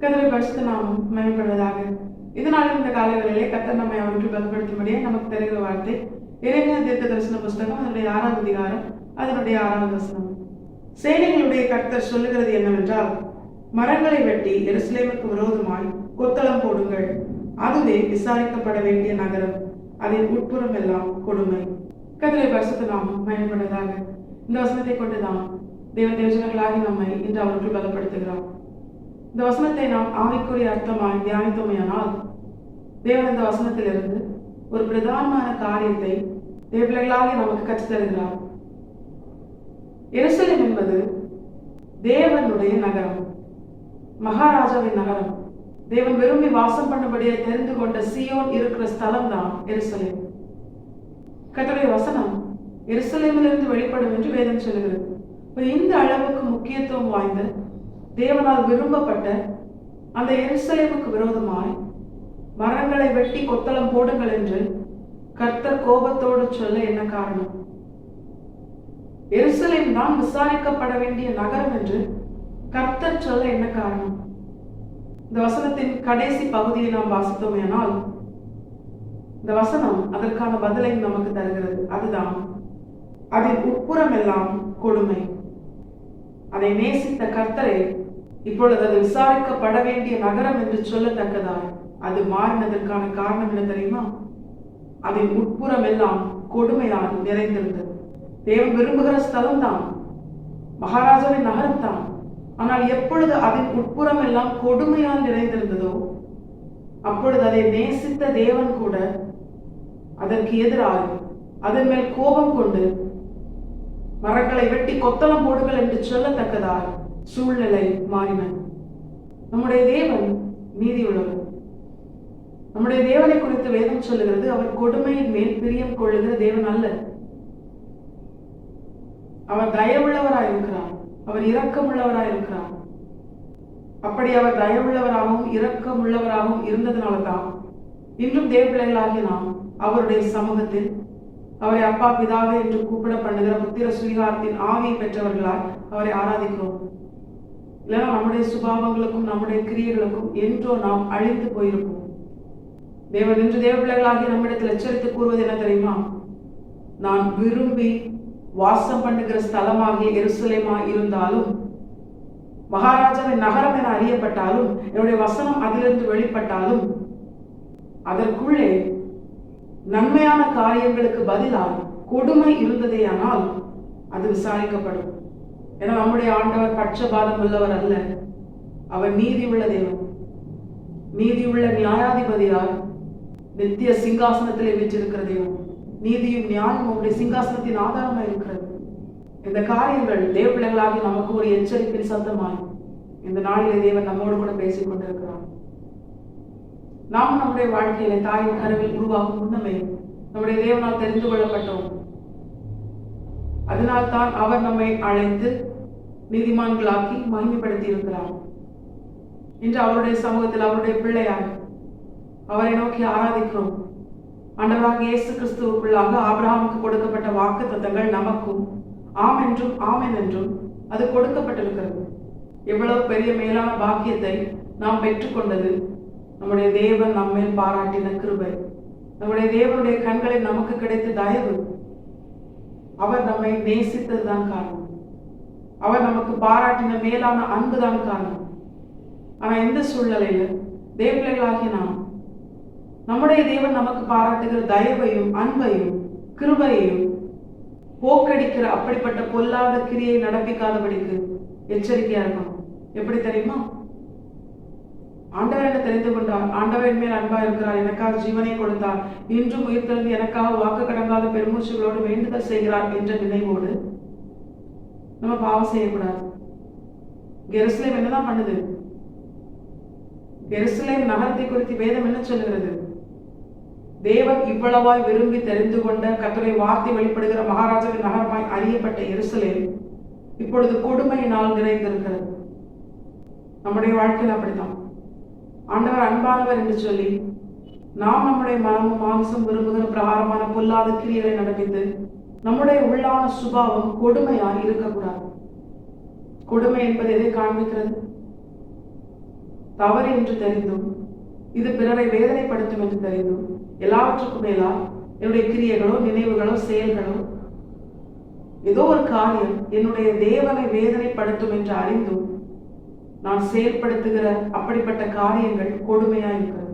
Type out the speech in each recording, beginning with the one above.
கர்த்தருடைய பரிசுத்த நாமம் மகிமைப்படுவதாக. இதனாலும் இந்த காலங்களிலே கர்த்தர் நம்மை அவருக்கு பலப்படுத்தும்படியே நமக்கு தருகிற வார்த்தை எரேமியா தீர்க்கதரிசன புஸ்தகம் அதனுடைய 6ஆம் அதிகாரம் அதனுடைய 6வது வசனம். சேனைகளுடைய கர்த்தர் சொல்லுகிறது என்னவென்றால், மரங்களை வெட்டி எருசலேமுக்கு விரோதமாய் கொத்தளம் போடுங்கள். அதுவே விசாரிக்கப்பட வேண்டிய நகரம், அதன் உட்புறம் எல்லாம் கொடுமை. கர்த்தருடைய பரிசுத்த நாமம் மகிமைப்படுவதாக. இந்த வசனத்தை கொண்டுதான் தேவஜனங்களாகி நம்மை இன்று அவருக்கு பலப்படுத்துகிறார். இந்த வசனத்தை நாம் ஆவிக்குரிய அர்த்தமாய் தியானித்தோமையானால், தேவன் இந்த வசனத்திலிருந்து ஒரு பிரதானமான காரியத்தை தேவர்களாகி நமக்கு கற்றுத் தருகிறார். எருசலேம் என்பது தேவனுடைய நகரம், மகாராஜாவின் நகரம். தேவன் விரும்பி வாசம் பண்ணும்படியே தெரிந்து கொண்ட சீயோன் இருக்கிற ஸ்தலம் தான் எருசலேம். கர்த்தருடைய வசனம் எருசலேமிலிருந்து வெளிப்படும் என்று வேதம் சொல்லுகிறது. இந்த அளவுக்கு முக்கியத்துவம் வாய்ந்த தேவனால் விரும்பப்பட்ட அந்த எருசலேமுக்கு விரோதமாய் மரங்களை வெட்டி கொத்தளம் போடுங்கள் என்று கர்த்தர் கோபத்தோடு சொல்ல என்ன காரணம்? எருசலேம் தான் விசாரிக்கப்பட வேண்டிய நகரம் என்று கர்த்தர் சொல்ல என்ன காரணம்? இந்த வசனத்தின் கடைசி பகுதியை நாம் வாசித்தோமேனால், இந்த வசனம் அதற்கான பதிலை நமக்கு தருகிறது. அதுதான், அதன் உட்புறம் எல்லாம் கொடுமை. அதை நேசித்த கர்த்தரை இப்பொழுது அது விசாரிக்கப்பட வேண்டிய நகரம் என்று சொல்லத்தக்கதாய் அது மாறினதற்கான காரணம் என்ன தெரியுமா? அதன் உட்புறம் எல்லாம் கொடுமையால் நிறைந்திருந்தது. தேவன் விரும்புகிற ஸ்தலம் தான், மகாராஜாவின் நகரம் தான். ஆனால் எப்பொழுது அதன் உட்புறம் எல்லாம் கொடுமையால் நிறைந்திருந்ததோ, அப்பொழுது அதை நேசித்த தேவன் கூட அதற்கு எதிராக அதன் மேல் கோபம் கொண்டு மரங்களை வெட்டி கொத்தளம் போடுங்கள் என்று சொல்லத்தக்கதாய் சூழ்நிலை மாறின. நம்முடைய தேவன் நீதி உள்ளவர். நம்முடைய தேவனை குறித்து வேதம் சொல்லுகிறது, அவர் கொடுமையின் மேல் பிரியம் கொள்ளுகிற தேவன் அல்ல. அவர் தயவுள்ளவராயிருக்கிறார், அவர் இரக்கமுள்ளவராயிருக்கிறார். அப்படி அவர் தயவுள்ளவராகவும் இரக்கமுள்ளவராகவும் இருந்ததுனால்தான் இன்றும் தேவ பிள்ளைகளாகிய நாம் அவருடைய சமூகத்தில் அவரை அப்பா பிதாவே என்று கூப்பிட பண்ணுகிற புத்திர சுவீகாரத்தின் ஆவியை பெற்றவர்களால் அவரை ஆராதிக்கிறோம். இல்லைன்னா நம்முடைய சுபாவங்களுக்கும் நம்முடைய கிரியைகளுக்கும் என்றோ நாம் அழிந்து போயிருப்போம். தேவன் இன்று தேவ பிள்ளைகளாகிய நம்மிடத்தில் எச்சரித்து கூறுவது என்ன தெரியுமா? நான் விரும்பி வாசம் பண்ணுகிற ஸ்தலமாகிய எருசலேமா இருந்தாலும், மகாராஜாவின் நகரம் என அறியப்பட்டாலும், என்னுடைய வசனம் அதிலிருந்து வெளிப்பட்டாலும், அதற்குள்ளே நன்மையான காரியங்களுக்கு பதிலாக கொடுமை இருந்ததேயானால் அது விசாரிக்கப்படும். ஏன்னா நம்முடைய ஆண்டவர் பட்சபாதம் உள்ளவர் அல்ல. அவர் நீதி உள்ள தேவன், நீதி உள்ள நியாயாதிபதியார் நித்திய சிங்காசனத்திலே வீற்றிருக்கிற தேவன். நீதியும் நியாயம் அவருடைய சிங்காசனத்தின் ஆதாரமாக இருக்கிறது. இந்த காரியங்கள் தேவ பிள்ளைகளாகி நமக்கு ஒரு எச்சரிப்பின் சத்தமாய் இந்த நாளிலே தேவன் நம்மோடு கூட பேசிக் கொண்டிருக்கிறார். நாம் நம்முடைய வாழ்க்கையில தாயின் கருவில் உருவாகும் முன்னமே நம்முடைய தேவனால் தெரிந்து கொள்ளப்பட்டோம். அதனால் தான் அவர் நம்மை அழைத்து நீதிமான்களாக்கி மகிமைப்படுத்தி இருக்கிறார். இன்று அவருடைய சமூகத்தில் அவருடைய பிள்ளையார் அவரை நோக்கி ஆராதிக்கிறோம். ஆண்டவராக இயேசு கிறிஸ்துவுக்குள்ளாக ஆபிரகாமுக்கு கொடுக்கப்பட்ட வாக்குத்தத்தங்கள் நமக்கும் ஆம் என்றும் ஆமென் என்றும் அது கொடுக்கப்பட்டிருக்கிறது. எவ்வளவு பெரிய மேலான பாக்கியத்தை நாம் பெற்றுக்கொண்டது நம்முடைய தேவன் நம்மேல் பாராட்டின கிருபை, நம்முடைய தேவனுடைய கண்களில் நமக்கு கிடைத்த தயவு. அவர் நம்மை நேசித்ததுதான் காரணம், அவர் நமக்கு பாராட்டின மேலான அன்புதான் காரணம். ஆனா இந்த சூழ்நிலையில தேவர்களாகிய நாம் நம்முடைய தேவன் நமக்கு பாராட்டுகிற தயவையும் அன்பையும் கிருபையையும் போக்கடிக்கிற அப்படிப்பட்ட பொல்லாத கிரியை நடப்பிக்காதபடிக்கு எச்சரிக்கையா இருக்கணும். எப்படி தெரியுமா? ஆண்டவர் என்ன தெரிந்து கொண்டார், ஆண்டவர் மேல் அன்பா இருக்கிறார், எனக்காக ஜீவனை கொடுத்தார், இன்றும் உயிர் தெழுந்து எனக்காக வாக்கு கடங்காத பெருமூச்சுகளோடு வேண்டுதல் செய்கிறார் என்ற நினைவோடு நம்ம பாவம் செய்யக்கூடாது. எருசலேம் என்னதான் பண்ணுது? எருசலேம் நகரத்தை குறித்து வேதம் என்ன சொல்லுகிறது? தேவன் இவ்வளவாய் விரும்பி தெரிந்து கொண்ட கர்த்தருடைய வார்த்தை வெளிப்படுகிற மகாராஜாவின் நகரமாய் அறியப்பட்ட எருசலேம் இப்பொழுது கொடுமையினால் நிறைந்திருக்கிறது. நம்முடைய வாழ்க்கையில் அப்படித்தான். ஆண்டவர் அன்பானவர் என்று சொல்லி நாம் நம்முடைய மனமும் மாமிசம் விரும்புகிற பிரகாரமான பொல்லாத கிரியைகளை நடப்பித்து நம்முடைய உள்ளான சுபாவம் கொடுமையாய் இருக்கக்கூடாது. கொடுமை என்பது எதை காண்பிக்கிறது? தவறு என்று தெரிந்தும் இது பிறரை வேதனைப்படுத்தும் என்று தெரிந்தும் எல்லாவற்றுக்கும் மேலால் என்னுடைய கிரியைகளோ நினைவுகளோ செயல்களோ ஏதோ ஒரு காரியம் என்னுடைய தேவனை வேதனைப்படுத்தும் என்று அறிந்தும் நான் செயல்படுத்துகிற அப்படிப்பட்ட காரியங்கள் கொடுமையா இருக்கிறது.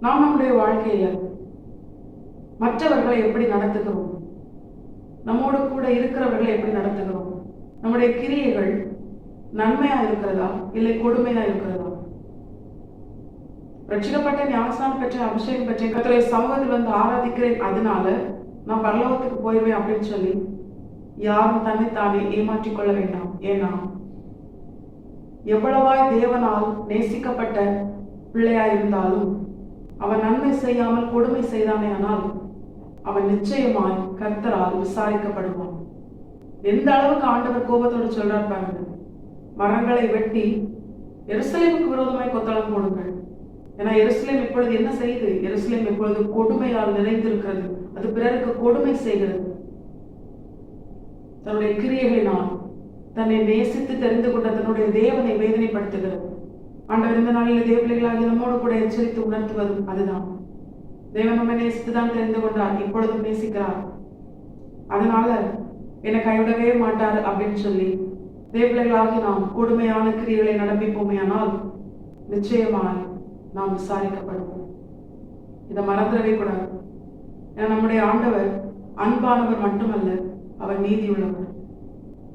நாம் நம்முடைய வாழ்க்கையில மற்றவர்களை எப்படி நடத்துகிறோம், நம்மோடு கூட இருக்கிறவர்களை எப்படி நடத்துகிறோம், நம்முடைய கிரியைகள் நன்மையா இருக்கிறதா இல்லை கொடுமையா இருக்கிறதா? ரட்சிக்கப்பட்ட ஞானஸ்நானம் பெற்ற அபிஷேகம் பெற்ற கர்த்தருடைய சமூகத்தில் வந்து ஆராதிக்கிறேன், அதனால நான் பரலோகத்துக்கு போயிடுவேன் அப்படின்னு சொல்லி யாரும் தன்னைத்தானே ஏமாற்றிக் கொள்ள வேண்டாம். ஏன்னா எவ்வளவாய் தேவனால் நேசிக்கப்பட்ட பிள்ளையா இருந்தாலும் அவன் நன்மை செய்யாமல் கொடுமை செய்தானே ஆனால் அவன் நிச்சயமாய் கர்த்தரால் விசாரிக்கப்படுவான். எந்த அளவுக்கு ஆண்டவர் கோபத்தோடு சொல்றார் பாருங்க, மரங்களை வெட்டி எருசலேமுக்கு விரோதமாய் கொத்தளம் போடுங்கள். ஏன்னா எருசலேம் இப்பொழுது என்ன செய்யுது? எருசலேம் இப்பொழுது கொடுமையால் நிறைந்திருக்கிறது. அது பிறருக்கு கொடுமை செய்கிறது. தன்னுடைய கிரியைகளினால் தன்னை நேசித்து தெரிந்து கொண்ட தன்னுடைய தேவனை வேதனைப்படுத்துகிறது. ஆண்டவர் இந்த நாளில் தேவபிள்ளைகளாகி நம்மோடு கூட எச்சரித்து உணர்த்துவதும் அதுதான். தேவன் நம்மை நேசித்துதான் தெரிந்து கொண்டார், இப்பொழுதும் நேசிக்கிறார், அதனால என்னை கைவிடவே மாட்டார் அப்படின்னு சொல்லி தேவபிள்ளைகளாகி நாம் கொடுமையான கிரியைகளை நடப்பிப்போமே ஆனால் நிச்சயமாய் நாம் விசாரிக்கப்படுவோம். இதை மறந்துடவே கூடாது. ஏன்னா நம்முடைய ஆண்டவர் அன்பானவர் மட்டுமல்ல, அவர் நீதியுள்ளவர்.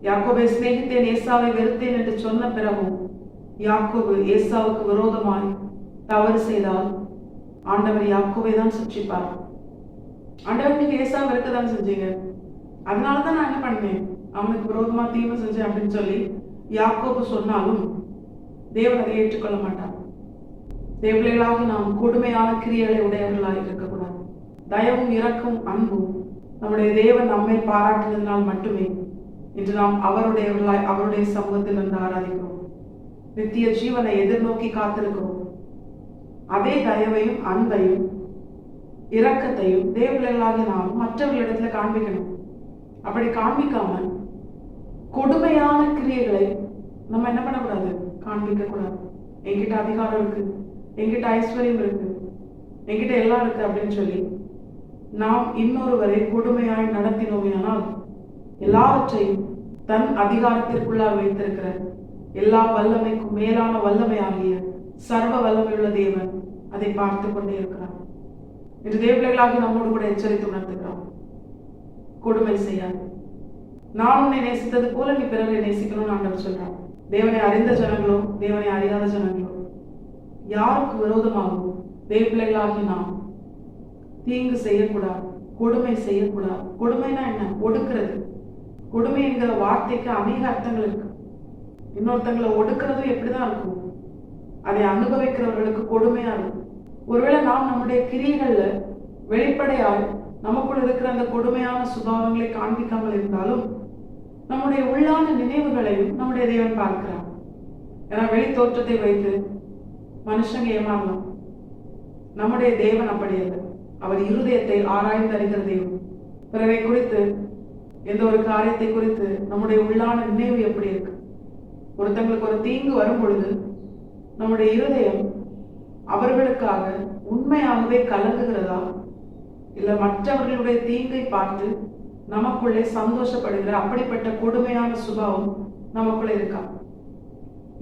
யாக்கோபை சிநேகித்தேன் ஏசாவை வெறுத்தேன் என்று சொன்ன பிறகும் யாக்கோபு ஏசாவுக்கு விரோதமாய் தவறு செய்தால் ஆண்டவர் யாக்கோபை தான் சிட்சிப்பார். ஆண்டவர் நீங்க ஏசா வெறுக்கதான் செஞ்சீங்க, அதனாலதான் நான் என்ன பண்ணேன், அவனுக்கு விரோதமா தீமை செஞ்சேன் அப்படின்னு சொல்லி யாக்கோபு சொன்னாலும் தேவன் அதை ஏற்றுக்கொள்ள மாட்டார். தேவர்களாக நாம் கொடுமையான கிரியைகளை உடையவர்களாக இருக்கக்கூடாது. தயவும் இரக்கும் அன்பும் நம்முடைய தேவன் நம்மை பாராட்டினதினால் மட்டுமே இன்று நாம் அவருடையவர்களாய் அவருடைய சமூகத்தில் வந்து ஆராதிக்கிறோம். நித்திய ஜீவனை எதிர்நோக்கி காத்திருக்கிறோம். அதே தயவையும் அன்பையும் இரக்கத்தையும் தேவர்களாகி நாம் மற்றவர்களிடத்துல காண்பிக்கணும். அப்படி காண்பிக்காம கொடுமையான கிரியைகளை நம்ம என்ன பண்ணக்கூடாது, காண்பிக்க கூடாது. என்கிட்ட அதிகாரம் இருக்கு, என்கிட்ட ஐஸ்வர்யம் இருக்கு, என்கிட்ட எல்லாம் இருக்கு அப்படின்னு சொல்லி நாம் இன்னொருவரை கொடுமையாய் நடத்தினோமையானால் எல்லாவற்றையும் தன் அதிகாரத்திற்குள்ளாக வைத்திருக்கிற எல்லா வல்லமைக்கும் மேலான வல்லமை ஆகிய சர்வ வல்லமையுள்ள தேவன் அதை பார்த்து கொண்டே இருக்கிறார். இன்று தேவர்களாகி நம்மோடு கூட எச்சரித்து உணர்த்துகிறார், கொடுமை செய்யாது. நான் உன்னை நேசித்தது போல நீ பிறரை நேசிக்கணும்னு ஆண்டவர் சொல்றார். தேவனை அறிந்த ஜனங்களோ தேவனை அறியாத ஜனங்களோ யாருக்கு விரோதமாகவும் தேவர்களாகி நாம் தீங்கு செய்யக்கூடாது, கொடுமை செய்யக்கூடாது. கொடுமைனா என்ன? ஒடுக்கிறது. கொடுமை என்கிற வார்த்தைக்கு அநேக அர்த்தங்கள் இருக்கு. இன்னொருத்தங்களை ஒடுக்கிறதும் எப்படிதான் இருக்கும், அதை அனுபவிக்கிறவர்களுக்கு கொடுமையா இருக்கும். ஒருவேளை நாம் நம்முடைய கிரியைகள்ல வெளிப்படையாய் நமக்குள் இருக்கிற அந்த கொடுமையான சுபாவங்களை காண்பிக்காமல் இருந்தாலும் நம்முடைய உள்ளான நினைவுகளையும் நம்முடைய தேவன் பார்க்கிறார். ஏன்னா வெளி தோற்றத்தை வைத்து மனுஷங்க ஏமாறலாம், நம்முடைய தேவன் அப்படி அல்ல. அவர் இருதயத்தை ஆராய்ந்து அறிகிற தேவன். பிறரை குறித்து எந்த ஒரு காரியத்தை குறித்து நம்முடைய உள்ளான நினைவு எப்படி இருக்கு? ஒருத்தங்களுக்கு ஒரு தீங்கு வரும் பொழுது நம்முடைய இருதயம் அவர்களுக்காக உண்மையாகவே கலங்குகிறதா, இல்ல மற்றவர்களுடைய தீங்கை பார்த்து நமக்குள்ளே சந்தோஷப்படுகிற அப்படிப்பட்ட கொடுமையான சுபாவம் நமக்குள்ள இருக்கா?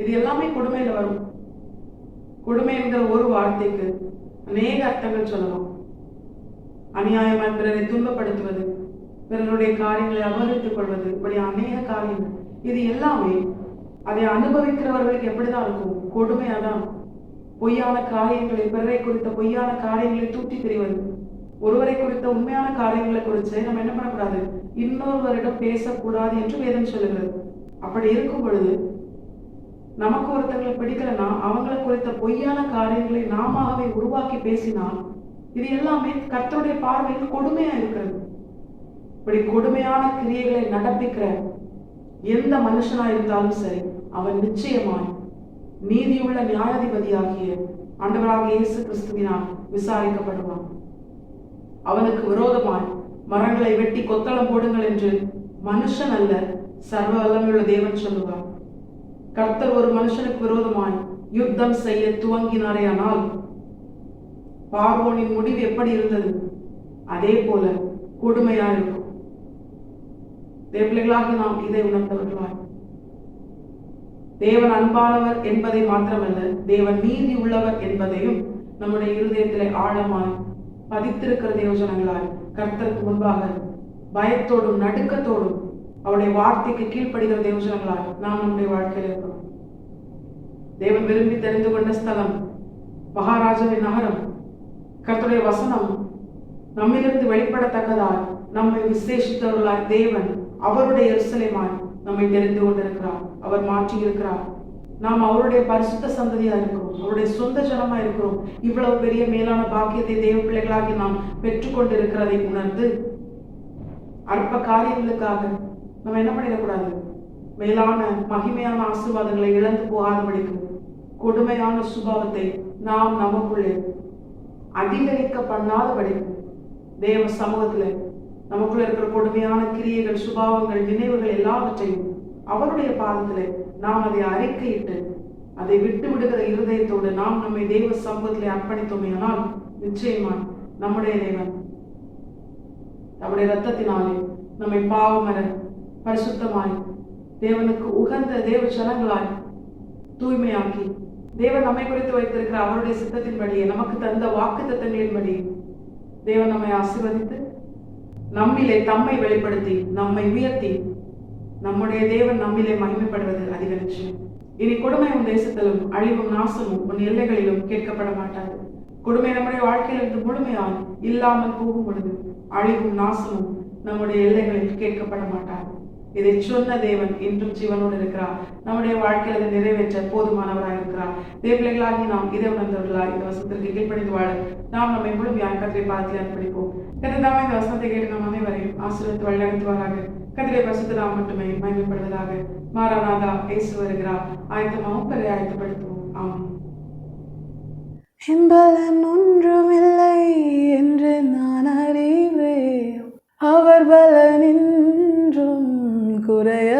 இது எல்லாமே கொடுமையில வரும். கொடுமை என்கிற ஒரு வார்த்தைக்கு அநேக அர்த்தங்கள் சொல்லலாம். அநியாயமாய் பிறரை துன்பப்படுத்துவது, பிறருடைய காரியங்களை அபகரித்துக் கொள்வது, இப்படி அநேக காரியங்கள். இது எல்லாமே அதை அனுபவிக்கிறவர்களுக்கு எப்படிதான் இருக்கும்? கொடுமையா தான். பொய்யான காரியங்களை, பிறரை குறித்த பொய்யான காரியங்களை தூட்டி தெரிவது, ஒருவரை குறித்த உண்மையான காரியங்களை குறித்து நம்ம என்ன பண்ணக்கூடாது, இன்னொருவரிடம் பேசக்கூடாது என்று வேதம் சொல்லுகிறது. அப்படி இருக்கும் பொழுது நமக்கு ஒருத்தங்களை பிடிக்கலன்னா அவங்களை குறித்த பொய்யான காரியங்களை நாமவே உருவாக்கி பேசினால் இது எல்லாமே கர்த்தருடைய பார்வையில் கொடுமையா இருக்கிறது. இப்படி கொடுமையான கிரியைகளை நடப்பிக்கிற எந்த மனுஷனா இருந்தாலும் சரி, அவன் நிச்சயமாய் நீதியுள்ள நியாயாதிபதியாகிய ஆண்டவராகிய இயேசு கிறிஸ்துவினால் விசாரிக்கப்படுவான். அவனுக்கு விரோதமாய் மரங்களை வெட்டி கொத்தளம் போடுங்கள் என்று மனுஷன் அல்ல, சர்வ வல்லமையுள்ள தேவன் சொல்லுவார். கர்த்தர் ஒரு மனுஷனுக்கு விரோதமாய் யுத்தம் செய்ய துவங்கினாரேயானால் பார்வோனின் முடிவு எப்படி இருந்தது? அதே போல கொடுமையா இருக்கும். தேவர்களாகி நாம் இதை உணர்ந்தவர்களாய், தேவன் அன்பானவர் என்பதை மாத்திரமல்ல, தேவன் நீதி உள்ளவர் என்பதையும் நம்முடைய இருதயத்திலே ஆழமாய் பதித்திருக்கிற தேவஜனங்களாய் கர்த்தருக்கு முன்பாக பயத்தோடும் நடுக்கத்தோடும் அவருடைய வார்த்தைக்கு கீழ்ப்படுகிற தேவஜனங்களாய் நாம் நம்முடைய வாழ்க்கையில் இருக்கிறோம். தேவன் விரும்பி தெரிந்து கொண்ட ஸ்தலம் மகாராஜாவின் நகரம். கர்த்தருடைய வசனம் நம்மிலிருந்து வெளிப்படத்தக்கதாய் நம்மை விசேஷித்தவர்களாய் தேவன் அவருடைய எருசலேமாய் நம்மை தெரிந்து கொண்டிருக்கிறார். அவர் மாற்றி இருக்கிறார். நாம் அவருடைய பரிசுத்த சந்ததியா இருக்கிறோம், அவருடைய சொந்த ஜனமா இருக்கிறோம். இவ்வளவு பெரிய மேலான பாக்கியத்தை தேவ பிள்ளைகளாகி நாம் பெற்றுக்கொண்டிருக்கிறதை உணர்ந்து அற்ப காரியங்களுக்காக நம்ம என்ன பண்ணிடக்கூடாது? மேலான மகிமையான ஆசீர்வாதங்களை இழந்து போகாதபடிக்கு கொடுமையான சுபாவத்தை நாம் நமக்குள்ளே அதிகரிக்க பண்ணாதபடிக்கு தேவ சமூகத்துல நமக்குள்ள இருக்கிற கொடுமையான கிரியைகள், சுபாவங்கள், நினைவுகள் எல்லாவற்றையும் அவருடைய பாதத்துல நாம் அதை அறிக்கையிட்டு அதை விட்டு விடுகிற இருதயத்தோடு நாம் நம்மை தேவ சமூகத்திலே அர்ப்பணித்தோமையானால் நிச்சயமாய் நம்முடைய தேவன் நம்முடைய இரத்தத்தினாலே நம்மை பாவமர பரிசுத்தமாய் தேவனுக்கு உகந்த தேவ ஜனங்களாய் தூய்மையாக்கி தேவன் நம்மை குறித்து வைத்திருக்கிற அவருடைய சித்தத்தின்படியே நமக்கு தந்த வாக்கு தத்தங்களின்படி தேவன் நம்மை ஆசீர்வதித்து நம்மிலே தம்மை வெளிப்படுத்தி நம்மை உயர்த்தி நம்முடைய தேவன் நம்மிலே மகிமைப்படுவது அதிக நிச்சயம். இனி கொடுமை உன் தேசத்திலும் அழிவும் நாசமும் உன் எல்லைகளிலும் கேட்கப்பட மாட்டாது. கொடுமை நம்முடைய வாழ்க்கையிலிருந்து முழுமையால் இல்லாமல் போகும் பொழுது அழிவும் நாசமும் நம்முடைய எல்லைகளில் கேட்கப்பட மாட்டாது. இதை சொன்ன தேவன் இன்றும் ஜீவனோடு இருக்கிறார். நம்முடைய வாழ்க்கையில் அதை நிறைவேற்ற போதுமானவராக இருக்கிறார். தேவர்களாகி நாம் இதை உணர்ந்தவர்களாய் இந்த வசனத்திற்கு கீழ்ப்படிந்து வாழ நாம் நம்மை முழுமையாக கத்திரை பாதத்தில் அர்ப்பணிப்போம். கத்திரதாம இந்த வசனத்தை கேட்டு நாம் அனைவரையும் ஆசீர்வதித்து வழிநடத்துவாராக. கத்திரை பரிசுத்த நாம் மட்டுமே மகிமைப்படுவதாக. மாராநாதா இயேசு வருகிறார். ஆயத்தமாகவும் பெரிய ஆயத்தப்படுத்துவோம். ஆமென். பலன் ஒன்றுமில்லை என்று நான் அறிவேன், அவர் பலனின்றும் குறைய